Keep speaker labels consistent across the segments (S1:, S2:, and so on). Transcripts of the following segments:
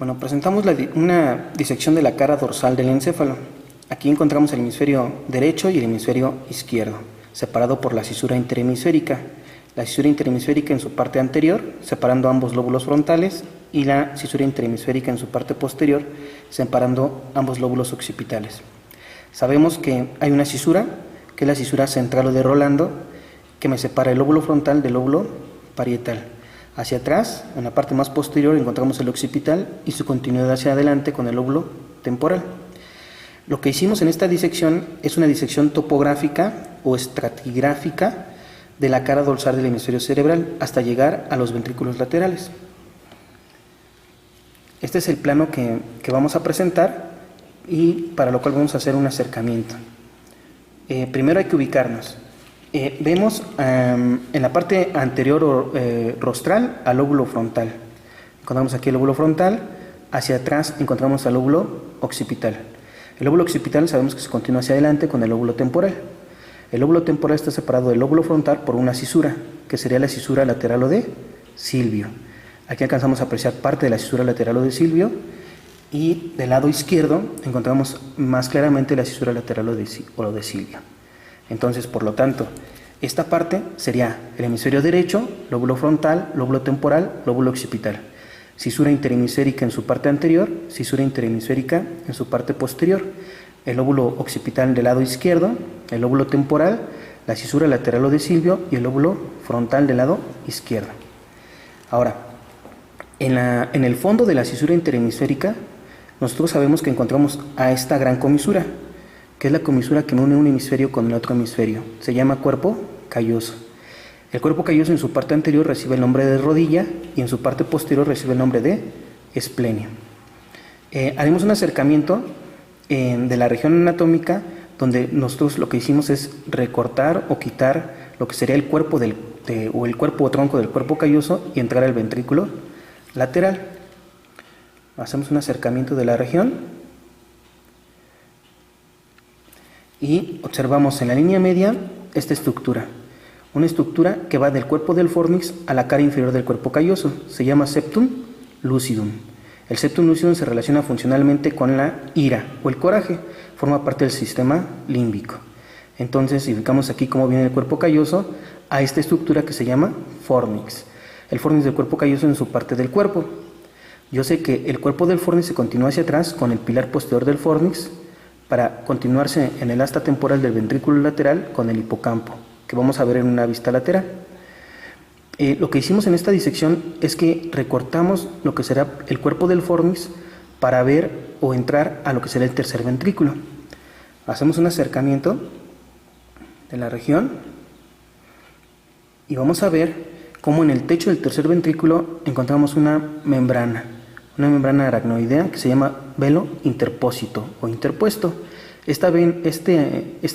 S1: Bueno, presentamos una disección de la cara dorsal del encéfalo. Aquí encontramos el hemisferio derecho y el hemisferio izquierdo, separado por la cisura interhemisférica. La cisura interhemisférica en su parte anterior, separando ambos lóbulos frontales, y la cisura interhemisférica en su parte posterior, separando ambos lóbulos occipitales. Sabemos que hay una cisura, que es la cisura central de Rolando, que me separa el lóbulo frontal del lóbulo parietal. Hacia atrás, en la parte más posterior, encontramos el occipital y su continuidad hacia adelante con el lóbulo temporal. Lo que hicimos en esta disección es una disección topográfica o estratigráfica de la cara dorsal del hemisferio cerebral hasta llegar a los ventrículos laterales. Este es el plano que vamos a presentar y para lo cual vamos a hacer un acercamiento. Primero hay que ubicarnos. Vemos en la parte anterior rostral al lóbulo frontal. Encontramos aquí el lóbulo frontal, hacia atrás encontramos al lóbulo occipital. El lóbulo occipital sabemos que se continúa hacia adelante con el lóbulo temporal. El lóbulo temporal está separado del lóbulo frontal por una cisura, que sería la cisura lateral o de Silvio. Aquí alcanzamos a apreciar parte de la cisura lateral o de Silvio y del lado izquierdo encontramos más claramente la cisura lateral o de Silvio. Entonces, por lo tanto, esta parte sería el hemisferio derecho, lóbulo frontal, lóbulo temporal, lóbulo occipital. Cisura interhemisférica en su parte anterior, cisura interhemisférica en su parte posterior. El lóbulo occipital del lado izquierdo, el lóbulo temporal, la cisura lateral o de Silvio y el lóbulo frontal del lado izquierdo. Ahora, en el fondo de la cisura interhemisférica, nosotros sabemos que encontramos a esta gran comisura, que es la comisura que une un hemisferio con el otro hemisferio. Se llama cuerpo calloso. El cuerpo calloso en su parte anterior recibe el nombre de rodilla y en su parte posterior recibe el nombre de esplenio. Haremos un acercamiento de la región anatómica donde nosotros lo que hicimos es recortar o quitar lo que sería el cuerpo o el cuerpo o tronco del cuerpo calloso y entrar al ventrículo lateral. Hacemos un acercamiento de la región y observamos en la línea media esta estructura, una estructura que va del cuerpo del fornix a la cara inferior del cuerpo calloso. Se llama septum lucidum. El septum lucidum se relaciona funcionalmente con la ira o el coraje, forma parte del sistema límbico. Entonces, si ubicamos aquí cómo viene el cuerpo calloso, a esta estructura que se llama fornix. El fornix del cuerpo calloso en su parte del cuerpo. Yo sé que el cuerpo del fornix se continúa hacia atrás con el pilar posterior del fornix para continuarse en el asta temporal del ventrículo lateral con el hipocampo, que vamos a ver en una vista lateral. Lo que hicimos en esta disección es que recortamos lo que será el cuerpo del fornix para ver o entrar a lo que será el tercer ventrículo. Hacemos un acercamiento de la región y vamos a ver cómo en el techo del tercer ventrículo encontramos una membrana aracnoidea que se llama velo interpósito o interpuesto. Esta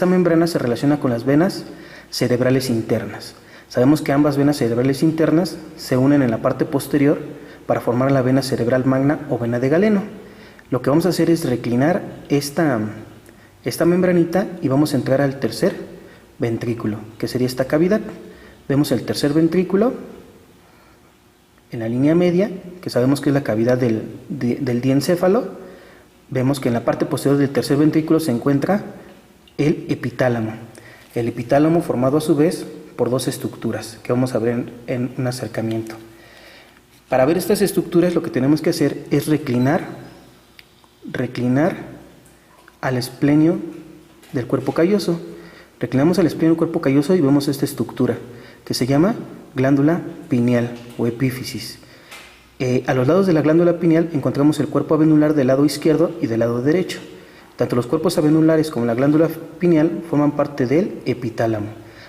S1: membrana se relaciona con las venas cerebrales internas. Sabemos que ambas venas cerebrales internas se unen en la parte posterior para formar la vena cerebral magna o vena de Galeno. Lo que vamos a hacer es reclinar esta membranita y vamos a entrar al tercer ventrículo, que sería esta cavidad. Vemos el tercer ventrículo en la línea media, que sabemos que es la cavidad del diencéfalo. Vemos que en la parte posterior del tercer ventrículo se encuentra el epitálamo. El epitálamo formado a su vez por dos estructuras que vamos a ver en un acercamiento. Para ver estas estructuras lo que tenemos que hacer es reclinar al esplenio del cuerpo calloso. Reclinamos al esplenio del cuerpo calloso y vemos esta estructura que se llama glándula pineal o epífisis. A los lados de la glándula pineal encontramos el cuerpo abenular del lado izquierdo y del lado derecho. Tanto los cuerpos abenulares como la glándula pineal forman parte del epitálamo.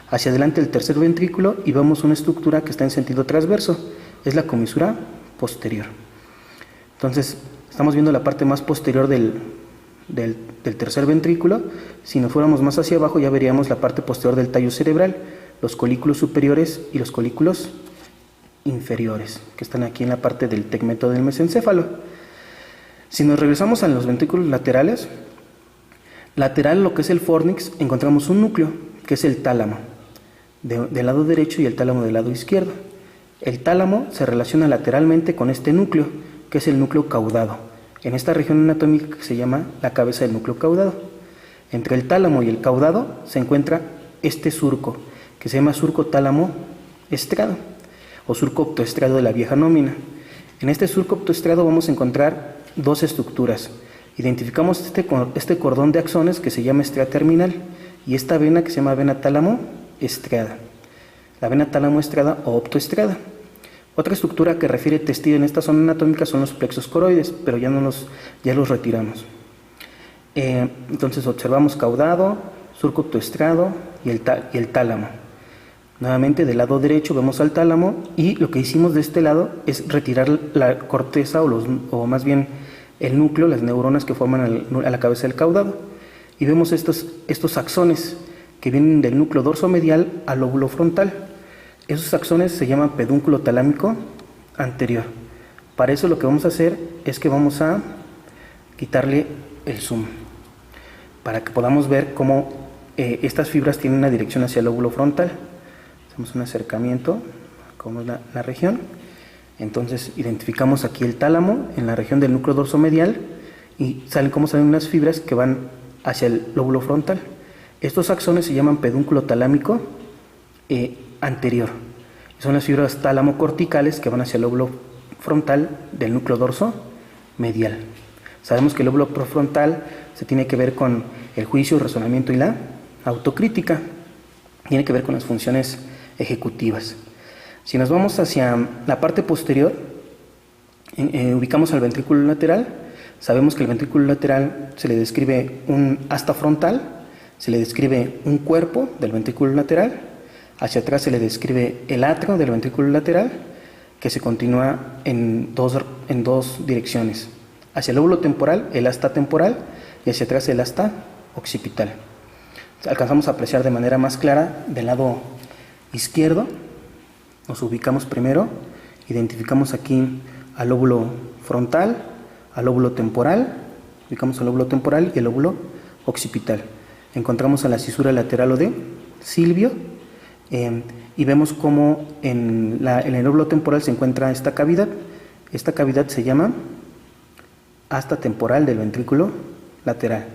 S1: Hacia adelante el tercer ventrículo y vemos una estructura que está en sentido transverso, es la comisura posterior. Entonces, estamos viendo la parte más posterior del tercer ventrículo. Si nos fuéramos más hacia abajo ya veríamos la parte posterior del tallo cerebral, los colículos superiores y los colículos inferiores, que están aquí en la parte del tegmeto del mesencéfalo. Si nos regresamos a los ventrículos laterales, lateral lo que es el fornix, encontramos un núcleo, que es el tálamo, del lado derecho y el tálamo del lado izquierdo. El tálamo se relaciona lateralmente con este núcleo que es el núcleo caudado. En esta región anatómica que se llama la cabeza del núcleo caudado. Entre el tálamo y el caudado se encuentra este surco, que se llama surco tálamo estrado o surco optoestrado de la vieja nómina. En este surco optoestrado vamos a encontrar dos estructuras. Identificamos este cordón de axones que se llama estriada terminal y esta vena que se llama vena tálamo estriada. La vena tálamo estriada o optoestrada. Otra estructura que refiere testigo en esta zona anatómica son los plexos coroides, pero ya los retiramos. Entonces observamos caudado, surco optoestrado y el tálamo. Nuevamente del lado derecho vemos al tálamo y lo que hicimos de este lado es retirar la corteza o más bien el núcleo, las neuronas que forman a la cabeza del caudado. Y vemos estos axones que vienen del núcleo dorsomedial al lóbulo frontal. Esos axones se llaman pedúnculo talámico anterior. Para eso lo que vamos a hacer es que vamos a quitarle el zoom para que podamos ver cómo estas fibras tienen una dirección hacia el lóbulo frontal. Hacemos un acercamiento, como es la región. Entonces identificamos aquí el tálamo en la región del núcleo dorsomedial y salen unas fibras que van hacia el lóbulo frontal. Estos axones se llaman pedúnculo talámico anterior. Son las fibras tálamo-corticales que van hacia el lóbulo frontal del núcleo dorsomedial. Sabemos que el lóbulo prefrontal se tiene que ver con el juicio, el razonamiento y la autocrítica. Tiene que ver con las funciones ejecutivas. Si nos vamos hacia la parte posterior, ubicamos al ventrículo lateral. Sabemos que el ventrículo lateral se le describe un asta frontal, se le describe un cuerpo del ventrículo lateral, hacia atrás se le describe el atrio del ventrículo lateral, que se continúa en dos direcciones. Hacia el lóbulo temporal, el asta temporal, y hacia atrás el asta occipital. Alcanzamos a apreciar de manera más clara del lado izquierdo. Nos ubicamos primero, identificamos aquí al lóbulo frontal, al lóbulo temporal, ubicamos el lóbulo temporal y el lóbulo occipital. Encontramos a la cisura lateral o de Silvio y vemos cómo en el lóbulo temporal se encuentra esta cavidad. Esta cavidad se llama asta temporal del ventrículo lateral.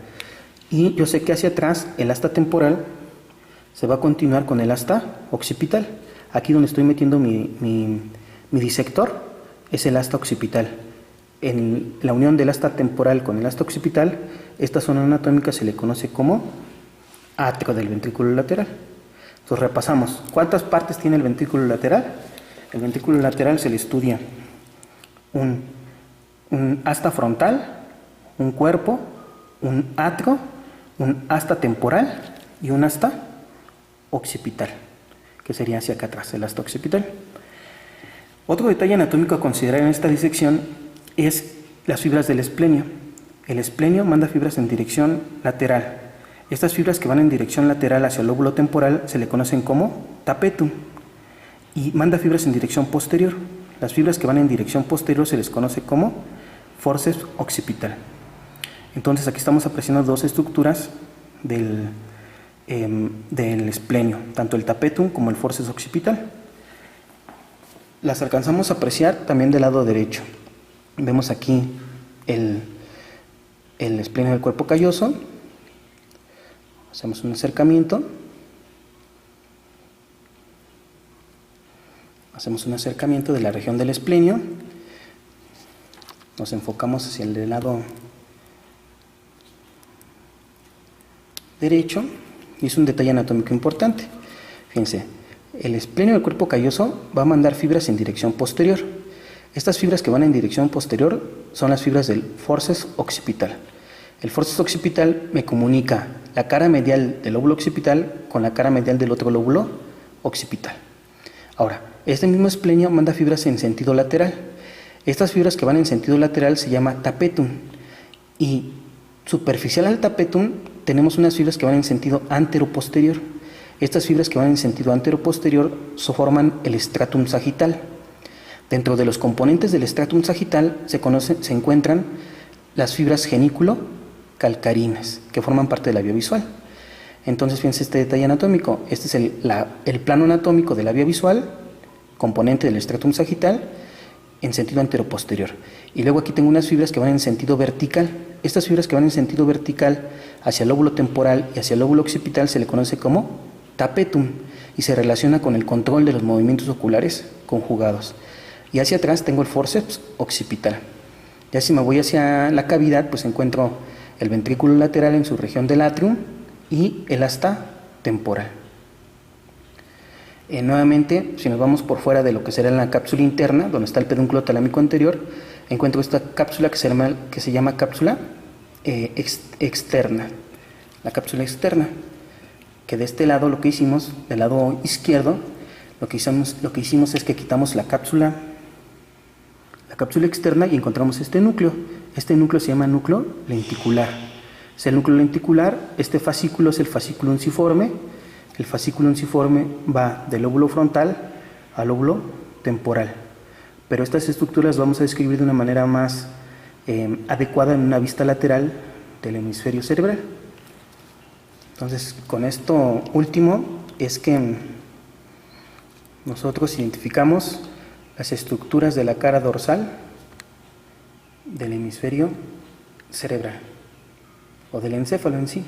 S1: Y yo sé que hacia atrás el asta temporal se va a continuar con el asta occipital. Aquí donde estoy metiendo mi disector es el asta occipital. En la unión del asta temporal con el asta occipital, esta zona anatómica se le conoce como atrio del ventrículo lateral. Entonces repasamos. ¿Cuántas partes tiene el ventrículo lateral? El ventrículo lateral se le estudia un asta frontal, un cuerpo, un atrio, un asta temporal y un asta occipital, que sería hacia acá atrás, el asta occipital. Otro detalle anatómico a considerar en esta disección es las fibras del esplenio. El esplenio manda fibras en dirección lateral. Estas fibras que van en dirección lateral hacia el lóbulo temporal se le conocen como tapetum y manda fibras en dirección posterior. Las fibras que van en dirección posterior se les conoce como forceps occipital. Entonces aquí estamos apreciando dos estructuras del esplenio, tanto el tapetum como el forceps occipital. Las alcanzamos a apreciar también del lado derecho. Vemos aquí el esplenio del cuerpo calloso. Hacemos un acercamiento. Hacemos un acercamiento de la región del esplenio. Nos enfocamos hacia el del lado derecho. Y es un detalle anatómico importante. Fíjense, el esplenio del cuerpo calloso va a mandar fibras en dirección posterior. Estas fibras que van en dirección posterior son las fibras del forceps occipital. El forceps occipital me comunica la cara medial del lóbulo occipital con la cara medial del otro lóbulo occipital. Ahora, este mismo esplenio manda fibras en sentido lateral. Estas fibras que van en sentido lateral se llama tapetum. Y superficial al tapetum tenemos unas fibras que van en sentido antero-posterior. Estas fibras que van en sentido antero-posterior forman el stratum sagital. Dentro de los componentes del stratum sagital se encuentran las fibras genículo-calcarinas, que forman parte de la vía visual. Entonces, fíjense este detalle anatómico. Este es el plano anatómico de la vía visual, componente del stratum sagital, en sentido anteroposterior. Y luego aquí tengo unas fibras que van en sentido vertical. Estas fibras que van en sentido vertical hacia el lóbulo temporal y hacia el lóbulo occipital se le conoce como tapetum y se relaciona con el control de los movimientos oculares conjugados. Y hacia atrás tengo el forceps occipital. Ya si me voy hacia la cavidad, pues encuentro el ventrículo lateral en su región del atrium y el asta temporal. Nuevamente, si nos vamos por fuera de lo que será la cápsula interna, donde está el pedúnculo talámico anterior, encuentro esta cápsula que se llama cápsula externa. La cápsula externa, que de este lado lo que hicimos, del lado izquierdo, lo que hicimos es que quitamos la cápsula externa y encontramos este núcleo. Este núcleo se llama núcleo lenticular. Es el núcleo lenticular. Este fascículo es el fascículo unciforme. El fascículo unciforme va del lóbulo frontal al lóbulo temporal. Pero estas estructuras las vamos a describir de una manera más adecuada en una vista lateral del hemisferio cerebral. Entonces, con esto último es que nosotros identificamos las estructuras de la cara dorsal del hemisferio cerebral o del encéfalo en sí.